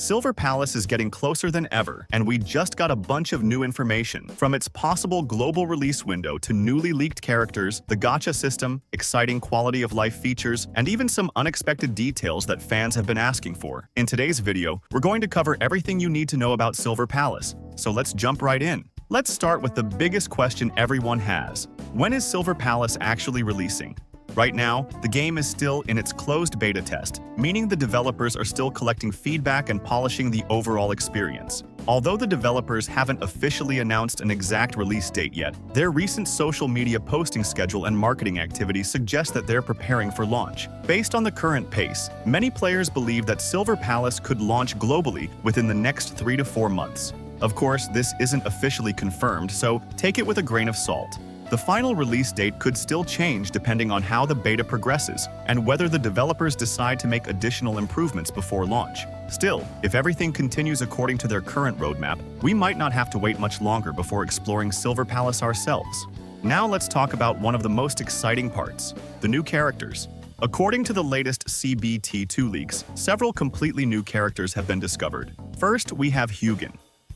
Silver Palace is getting closer than ever, and we just got a bunch of new information. From its possible global release window to newly leaked characters, the gacha system, exciting quality of life features, and even some unexpected details that fans have been asking for. In today's video, we're going to cover everything you need to know about Silver Palace, so let's jump right in. Let's start with the biggest question everyone has. When is Silver Palace actually releasing? Right now, the game is still in its closed beta test, meaning the developers are still collecting feedback and polishing the overall experience. Although the developers haven't officially announced an exact release date yet, their recent social media posting schedule and marketing activities suggest that they're preparing for launch. Based on the current pace, many players believe that Silver Palace could launch globally within the next 3 to 4 months. Of course, this isn't officially confirmed, so take it with a grain of salt. The final release date could still change depending on how the beta progresses and whether the developers decide to make additional improvements before launch. Still, if everything continues according to their current roadmap, we might not have to wait much longer before exploring Silver Palace ourselves. Now let's talk about one of the most exciting parts, the new characters. According to the latest CBT2 leaks, several completely new characters have been discovered. First, we have Hugin,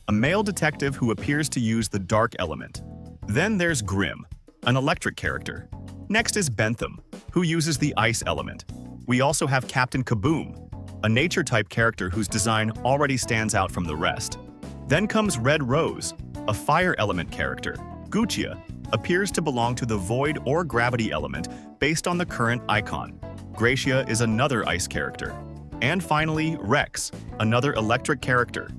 a male detective who appears to use the dark element. Then there's Grim, an electric character. Next is Bentham, who uses the ice element. We also have Captain Kaboom, a nature-type character whose design already stands out from the rest. Then comes Red Rose, a fire element character. Guchia appears to belong to the void or gravity element based on the current icon. Gracia is another ice character. And finally, Rex, another electric character.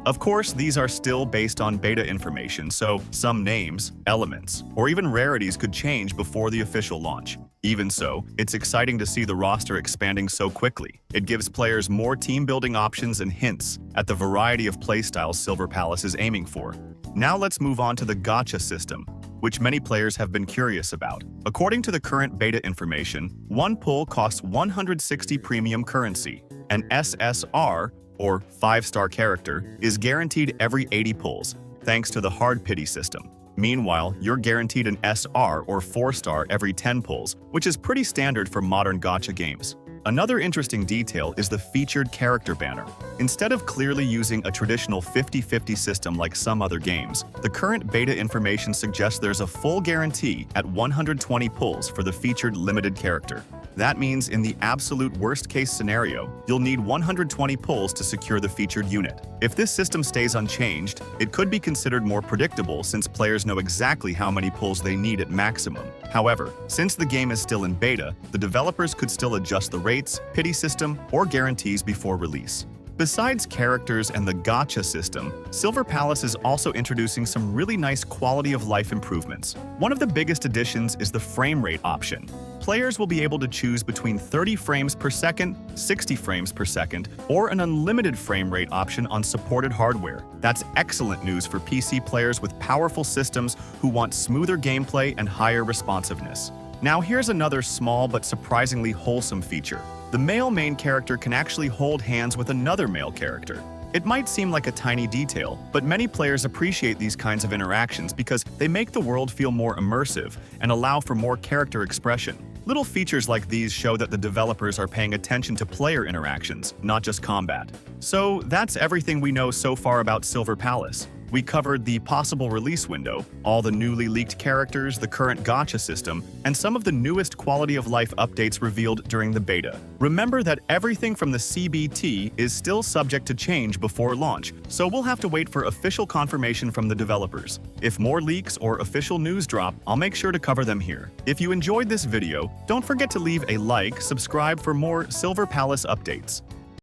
Of course, these are still based on beta information, so some names, elements, or even rarities could change before the official launch. Even so, it's exciting to see the roster expanding so quickly. It gives players more team-building options and hints at the variety of playstyles Silver Palace is aiming for. Now let's move on to the gacha system, which many players have been curious about. According to the current beta information, one pull costs 160 premium currency. An SSR, or 5-star character, is guaranteed every 80 pulls, thanks to the hard pity system. Meanwhile, you're guaranteed an SR or 4-star every 10 pulls, which is pretty standard for modern gacha games. Another interesting detail is the featured character banner. Instead of clearly using a traditional 50-50 system like some other games, the current beta information suggests there's a full guarantee at 120 pulls for the featured limited character. That means in the absolute worst-case scenario, you'll need 120 pulls to secure the featured unit. If this system stays unchanged, it could be considered more predictable since players know exactly how many pulls they need at maximum. However, since the game is still in beta, the developers could still adjust the rates, pity system, or guarantees before release. Besides characters and the gacha system, Silver Palace is also introducing some really nice quality of life improvements. One of the biggest additions is the frame rate option. Players will be able to choose between 30 frames per second, 60 frames per second, or an unlimited frame rate option on supported hardware. That's excellent news for PC players with powerful systems who want smoother gameplay and higher responsiveness. Now here's another small but surprisingly wholesome feature. The male main character can actually hold hands with another male character. It might seem like a tiny detail, but many players appreciate these kinds of interactions because they make the world feel more immersive and allow for more character expression. Little features like these show that the developers are paying attention to player interactions, not just combat. So that's everything we know so far about Silver Palace. We covered the possible release window, all the newly leaked characters, the current gacha system, and some of the newest quality of life updates revealed during the beta. Remember that everything from the CBT is still subject to change before launch, so we'll have to wait for official confirmation from the developers. If more leaks or official news drop, I'll make sure to cover them here. If you enjoyed this video, don't forget to leave a like, subscribe for more Silver Palace updates.